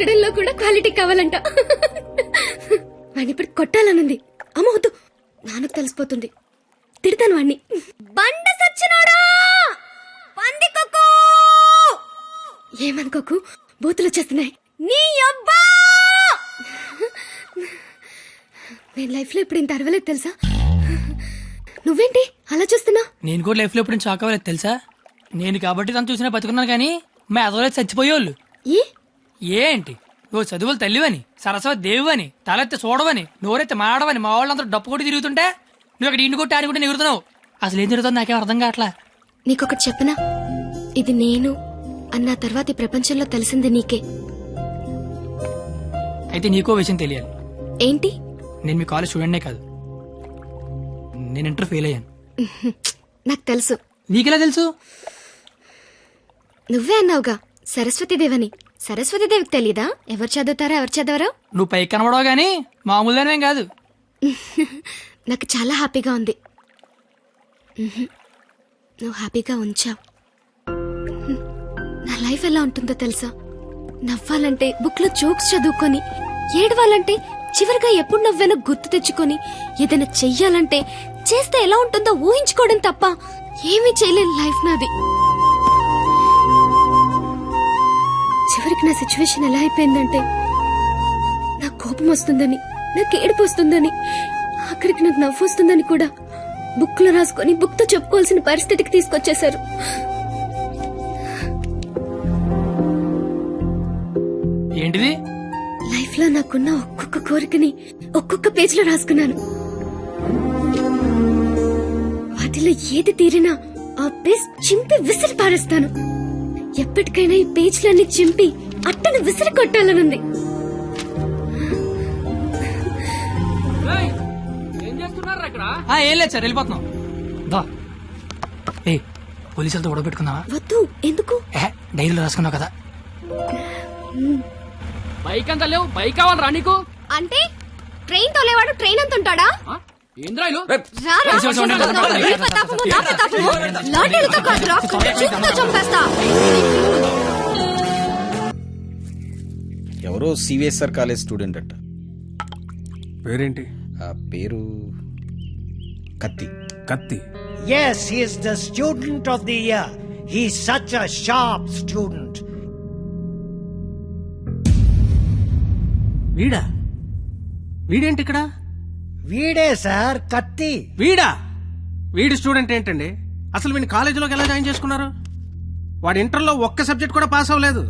కొట్టడంలో కూడా క్వాలిటీ కావాలంట. వాడిని ఇప్పుడు కొట్టాలనుంది. అమ్మ వద్దు, నాన్నకు తెలిసిపోతుంది. తిడతాను వాణ్ణి. బండ సచ్చినాడా, పందికొక్కు. ఏమనుకోకు, బూతులు వచ్చేస్తున్నాయి. నీ అబ్బా, నేను లైఫ్ లో ఇప్పుడు ఇంత అరవలేదు తెలుసా. నువ్వేంటి అలా చూస్తున్నా? నేను కూడా లైఫ్ లో ఎప్పుడు షాక్ అవ్వలేదు తెలుసా. నేను కాబట్టి తను చూసినా బతుకున్నాను, కానీ మా అదోలేదు చచ్చిపోయేవాళ్ళు. ఏంటి ఓ చదువులు తల్లివని, సరస్వతి దేవివని, తలెత్తి చూడవని, నోరెత్తి మాడవని మా వాళ్ళందరూ డప్పు కొట్టి తిరుగుతుంటే నువ్వు అక్కడ ఇంటి కొట్టి ఆడుకుంటే ఎగురుతున్నావు. అసలు ఏం జరుగుతుంది నాకేం అర్థం కావట్లా. నీకొకటి చెప్పనా, ఇది నేను అన్న తర్వాత ఈ ప్రపంచంలో తెలిసింది నీకే. అయితే నీకో విషయం తెలియాలి. ఏంటి? నేను మీ కాలేజ్ స్టూడెంట్నే కాదు, నేను ఇంటర్ ఫెయిల్ అయ్యాను. నాకు తెలుసు. నీకెలా తెలుసు? నువ్వే అన్నావుగా సరస్వతీదేవని. సరస్వతీదేవికి తెలీదా ఎవరు చదువుతారా ఎవరు చదవరా? నువ్వు పైకి కనబడవు గానీ మామూలుగానేం కాదు. నాకు చాలా హ్యాపీగా ఉంది. నువ్వు హ్యాపీగా ఉంచావు. నా లైఫ్ ఎలా ఉంటుందో తెలుసా? నవ్వాలంటే బుక్ లో జోక్స్ చదువుకొని, ఏడవాలంటే చివరిగా ఎప్పుడు నవ్వానో గుర్తు తెచ్చుకొని, ఏదైనా చెయ్యాలంటే చేస్తే ఎలా ఉంటుందో ఊహించుకోవడం తప్ప ఏమీ చేయలేని లైఫ్ నాది. చివరికి నా సిచ్యువేషన్ ఎలా అయిపోయిందంటే, నాకు కోపం వస్తుందని, నాకు ఏడుపు వస్తుందని, ఆఖరికి నాకు నవ్వు వస్తుందని కూడా బుక్ లో రాసుకొని బుక్ తో చెప్పుకోవాల్సిన పరిస్థితికి తీసుకొచ్చేశారు. ఏంటిది? లైఫ్ లో నాకున్న ఒక్కొక్క కోరికని ఒక్కొక్క పేజ్ లో రాసుకున్నాను. వాటిలో ఏది తీరినా ఆ పేజ్ చింపి విసిరి పారేస్తాను. ఎప్పటికైనా ఈ పేజ్లన్నీ చింపి అట్టను విసిరి కొట్టాలనుంది. ఏం లేదు సార్, వెళ్ళిపోతున్నాం. పోలీసులతో గొడవ పెట్టుకుందామా? వద్దు. ఎందుకు? డైరీలో రాసుకున్నావు కదా. బైక్ అంతా లేవు, బైక్ కావాలరా నీకు? అంటే ట్రైన్ తోలేవాడు ట్రైన్ అంత ఉంటాడా? ఎవరో సివిఎస్ఆర్ కాలేజ్ స్టూడెంట్ అంట. పేరేంటి? ఆ పేరు కత్తి. కత్తి. Yes, he is the student of the year. He is such a sharp student. వీడా? వీడేంటి ఇక్కడ? వీడే సార్ కత్తి. వీడా? వీడి స్టూడెంట్ ఏంటండి? అసలు వీడిని కాలేజీలోకి ఎలా జాయిన్ చేసుకున్నారు? వాడి ఇంటర్లో ఒక్క సబ్జెక్ట్ కూడా పాస్ అవ్వలేదు.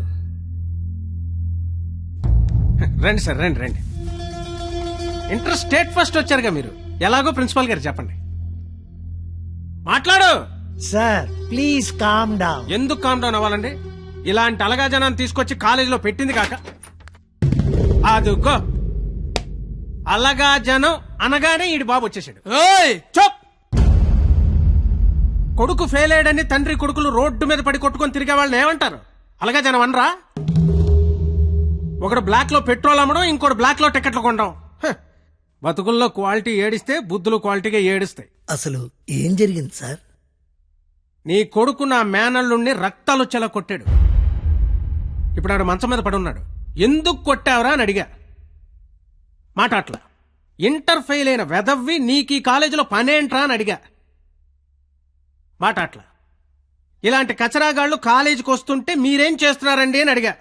రండి సార్, రండి రండి. ఇంటర్ స్టేట్ ఫస్ట్ వచ్చారుగా మీరు, ఎలాగో ప్రిన్సిపాల్ గారు చెప్పండి. మాట్లాడు సార్. Please calm down. ఎందుకు కామ్ డౌన్ అవ్వాలండి? ఇలాంటి అలగా జనాన్ని తీసుకొచ్చి కాలేజీలో పెట్టింది కాక అదుగో అలగా జనం అనగానే ఈడి బాబు వచ్చేసాడు. చోప్! కొడుకు ఫెయిల్ అయ్యాడని తండ్రి కొడుకులు రోడ్డు మీద పడి కొట్టుకొని తిరిగే వాళ్ళని ఏమంటారు? అలగా జనం అనరా? ఒకడు బ్లాక్ లో పెట్రోల్ అమ్మడం, ఇంకోటి బ్లాక్ లో టికెట్లు కొనడం. బతుకుల్లో క్వాలిటీ ఏడిస్తే బుద్ధులు క్వాలిటీగా ఏడుస్తాయి. అసలు ఏం జరిగింది సార్? నీ కొడుకు నా మేనల్లుణ్ణి రక్తాలు వచ్చేలా కొట్టాడు. ఇప్పుడు ఆడు మంచం మీద పడి ఉన్నాడు. ఎందుకు కొట్టావరా అని అడిగా. మాట అట్లా. ఇంటర్ ఫెయిల్ అయిన వెదవ్వి నీకు ఈ కాలేజీలో పనేంట్రా అని అడిగా. మాట అట్లా. ఇలాంటి కచరాగాళ్లు కాలేజీకి వస్తుంటే మీరేం చేస్తున్నారండి అని అడిగా.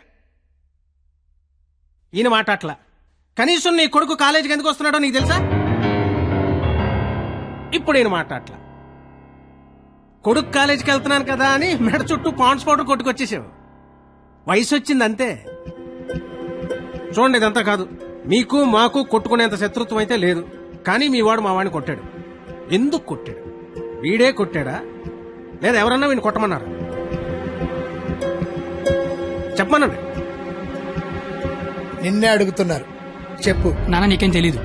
ఈయన మాట అట్లా. కనీసం నీ కొడుకు కాలేజీకి ఎందుకు వస్తున్నాడో నీకు తెలుసా? ఇప్పుడు ఈయన మాట అట్లా. కొడుకు కాలేజీకి వెళ్తున్నాను కదా అని మెడ చుట్టూ పాండ్స్ పౌడర్ కొట్టుకొచ్చేసావు. వయసు వచ్చింది అంతే. చూడండి, ఇదంతా కాదు. మీకు మాకు కొట్టుకునేంత శత్రుత్వం అయితే లేదు, కానీ మీ వాడు మా వాడిని కొట్టాడు. ఎందుకు కొట్టాడు? వీడే కొట్టాడా లేదా ఎవరన్నా వీడిని కొట్టమన్నారు? చెప్పమనండి. నిన్నే అడుగుతున్నారు, చెప్పు. నాన్న నీకేం తెలీదు.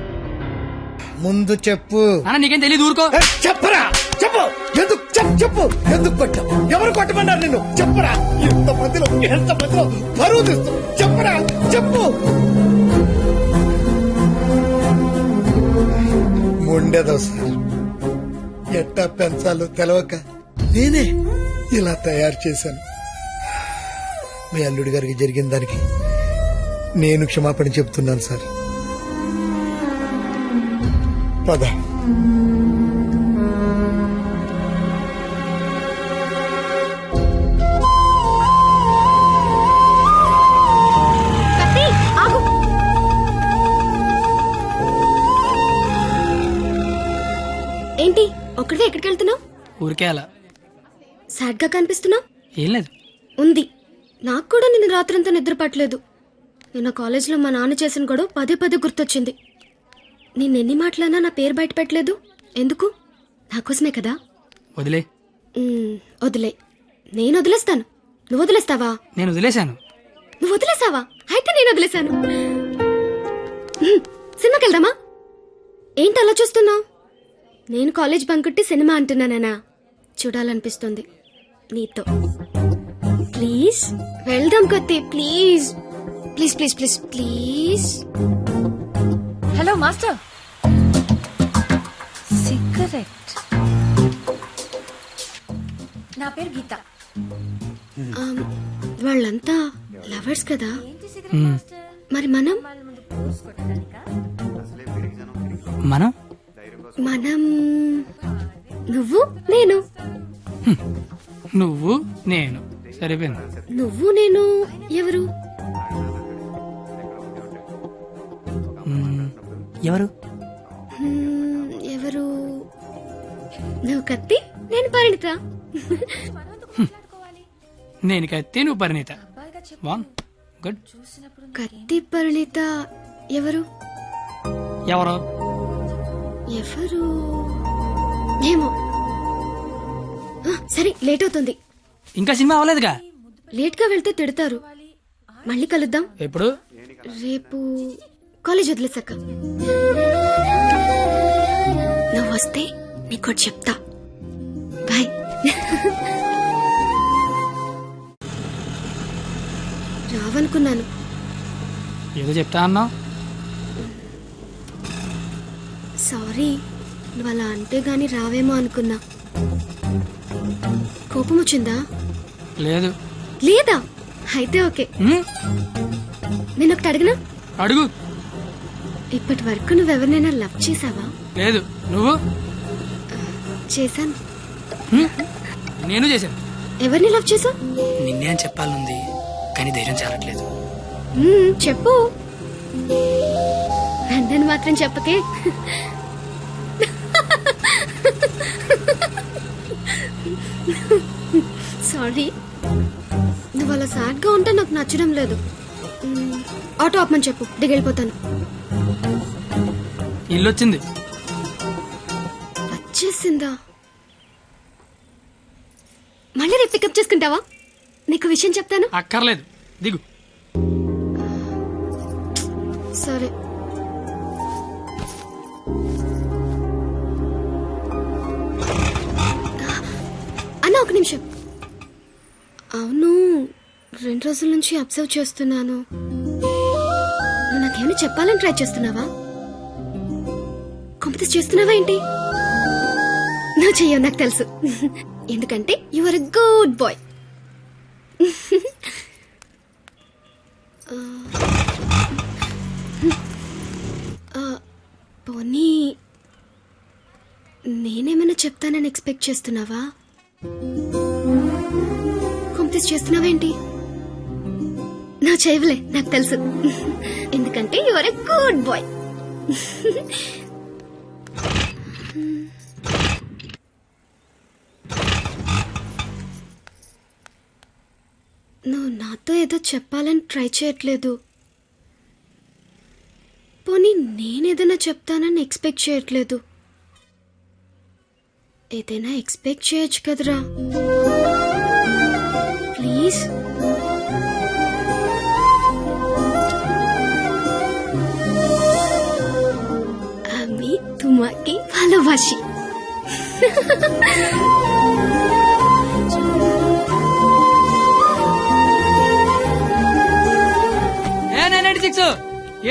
ముందు చెప్పు. నాన్న నీకేం తెలీదు, ఊరుకో. చెప్పరా, చెప్పు. ఎందుకు చెప్పు. ఎందుకు కొట్టావు? ఎవరు కొట్టమన్నారు నిన్ను? చెప్పరా. ఎంత మందిలో బరువు తీస్తూ చెప్పరా, చెప్పు. ఉండేదో సార్, ఎట్టా పెంచాలో తెలవక నేనే ఇలా తయారు చేశాను. మీ అల్లుడి గారికి జరిగిన దానికి నేను క్షమాపణ చెప్తున్నాను సార్. పద. కత్తి, ఆగు. ఏంటి ఒక్కడే ఎక్కడికి వెళ్తున్నావు? ఊరికే అలా. సాడ్ గా కనిపిస్తున్నావు. ఏం లేదు. ఉంది. నాకు కూడా నిన్న రాత్రంతా నిద్ర పట్టలేదు. నిన్న కాలేజ్లో మా నాన్న చేసిన గొడవ పదే పదే గుర్తొచ్చింది. నిన్నెన్ని మాటలన్నా నా పేరు బయట పెట్టలేదు. ఎందుకు? నా కోసమే కదా. వదిలే. వదిలే. నేను వదిలేస్తాను. నువ్వు వదిలేస్తావా? నేను వదిలేశాను. నువ్వు వదిలేసావా? అయితే నేను వదిలేశాను. సినిమాకి వెళ్దామా? ఏంటి అలా చూస్తున్నావు? నేను కాలేజ్ బంకుట్టి సినిమా అంటున్నానా? చూడాలనిపిస్తుంది నీతో. ప్లీజ్ వెళ్దాం కత్తి. Please please please please please. Hello master. Cigarette. నా పేరు గీత. వాళ్ళంతా లవర్స్ కదా. మరి మనం మనం మనం నువ్వు నేను. నువ్వు నేను సరిపోయింది. నువ్వు నేను ఎవరు? ఎవరు? ఎవరు? నువ్వు కత్తి, నేను పరిణిత. నేను కత్తి, నువ్వు పరిణీత. గుడ్. కత్తి పరిణిత ఎవరు? ఎవరు? ఎవరు ఏమో. సరే, లేట్ అవుతుంది. ఇంకా సినిమా అవ్వలేదుగా. లేట్ గా వెళ్తే తిడతారు. మళ్ళీ కలుద్దాం. ఎప్పుడు? రేపు కాలేజ్ వదిలేసాక. నువ్వు వస్తే నీకోటి చెప్తా. బాయ్. రావనుకున్నాను. ఏదో చెప్తా అన్నావు. సారీ, నువ్వు అలా అంటే గాని రావేమో అనుకున్నా. కోపం వచ్చిందా? లేదు. లేదా? అయితే ఓకే. నేను ఒకటి అడిగినా? అడుగు. ఇప్పటి వరకు నువ్వెవరినైనా లవ్ చేసావా? లేదు. నువ్వు? చేశాను. నేను చేశాను. ఎవరిని లవ్ చేసావు? నిన్నే అని చెప్పాలనుంది, కానీ ధైర్యం చాలట్లేదు. చెప్పు. నన్ను మాత్రం చెప్పకే. సారీ. నువ్వు అలా సాడ్ గా ఉంటే నాకు నచ్చడం లేదు. ఆటో ఆపమని చెప్పు, దిగెళ్ళిపోతాను. ఇల్లు వచ్చింది. వచ్చేసిందా? మళ్ళీ రేపు పికప్ చేసుకుంటావా? నీకు విషయం చెప్తాను. అక్కర్లేదు, దిగు. సరే. అన్న, ఒక నిమిషం. అవును, 2 రోజుల నుంచి అబ్జర్వ్ చేస్తున్నాను. నువ్వు నాకేమైనా చెప్పాలని ట్రై చేస్తున్నావా? కాంపిటీస్ చేస్తున్నావా ఏంటి? నువ్వు చెయ్యవు, నాకు తెలుసు. ఎందుకంటే you are a good boy. పోనీ నేనేమైనా చెప్తానని ఎక్స్పెక్ట్ చేస్తున్నావా? కాంపిటీస్ చేస్తున్నావా ఏంటి? నువ్వు చేయవులే, నాకు తెలుసు. ఎందుకంటే you are a good boy. నువ్వు నాతో ఏదో చెప్పాలని ట్రై చేయట్లేదు. పోనీ నేనేదైనా చెప్తానని ఎక్స్పెక్ట్ చేయట్లేదు. ఏదైనా ఎక్స్పెక్ట్ చేయొచ్చు కదరా. ప్లీజ్. আমি তোমাকে ভালোবাসি.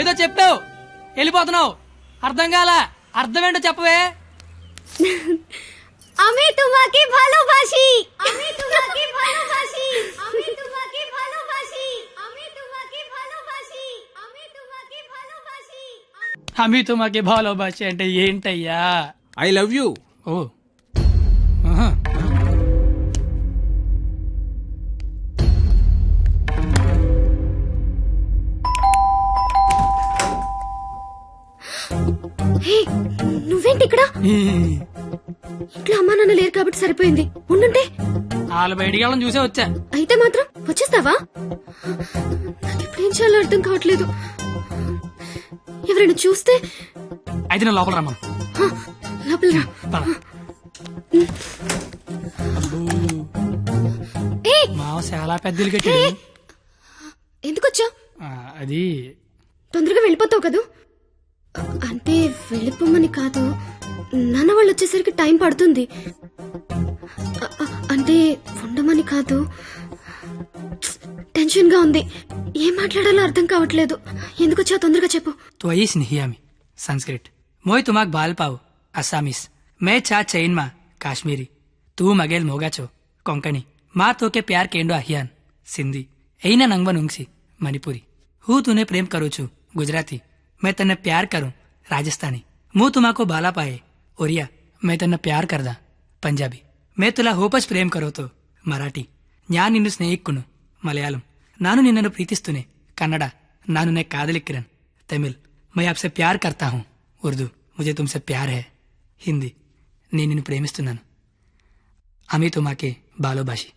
ఏదో చెప్పావు, వెళ్ళిపోతున్నావు. అర్థం కాల. అర్థం ఏంటో చెప్పవే. আমি তোমাকে ভালোবাসি. আমি তোমাকে ভালোবাসি. আমি তোমাকে ভালোবাসি. আমি তোমাকে ভালোবাসি. హమీ తుమాకి భాలోబాషి అంటే ఏంటయ్యా? I love you. ఓ ఆహా. హే, నువ్వేంటి ఇక్కడ? ఇంట్లో అమ్మా నాన్న లేరు కాబట్టి సరిపోయింది. ఉండుంటే వాళ్ళ బయటికి వెళ్ళడం చూసే వచ్చా. అయితే మాత్రం వచ్చేస్తావా? నాకు ఇప్పుడేం చేయాలో అర్థం కావట్లేదు. ఎవరైనా చూస్తే? అయితే నేను లోపల రమ్మను. హ, లోపల రా. పద. అబ్బో, ఏయ్, మావ చాలా పెద్దలు కట్టాడు. ఎందుకొచ్చా? అది తొందరగా వెళ్ళిపోతావు కదూ? అంటే వెళ్ళిపోమని కాదు, నాన్న వాళ్ళు వచ్చేసరికి టైం పడుతుంది. అంటే ఉండమని కాదు, టెన్షన్ గా ఉంది. ఏం మాట్లాడాలో అర్థం కావట్లేదు. ఎందుకొచ్చా తొందరగా చెప్పు. तो आइस नहीं आमी संस्कृत मोय तुमाक बाल पाव असामीस मैं चा चैन मा काश्मीरी तू मगेल मोगाचो कोंकणी माँ तो के प्यार केंडो अहियान सिंधी ऐना नंगवन उंगसी मणिपुरी हूँ तूने प्रेम करू छू गुजराती मैं तन्ने प्यार करूं राजस्थानी मुँह तुमाको बाला पाए ओरिया मैं तन्ने प्यार करदा पंजाबी मैं तुला होपस प्रेम करो तो मराठी न्यान निन्नु स्नेहिक्कुनु मलयालम नानु निन्ननु प्रीतिस्तुने कन्नड नानु ने कादलिक्किरन तमिल मैं आपसे प्यार करता हूँ उर्दू मुझे तुमसे प्यार है हिंदी నేను నిన్ను ప్రేమిస్తున్నాను అమీ తుమాకే బాలోబాషి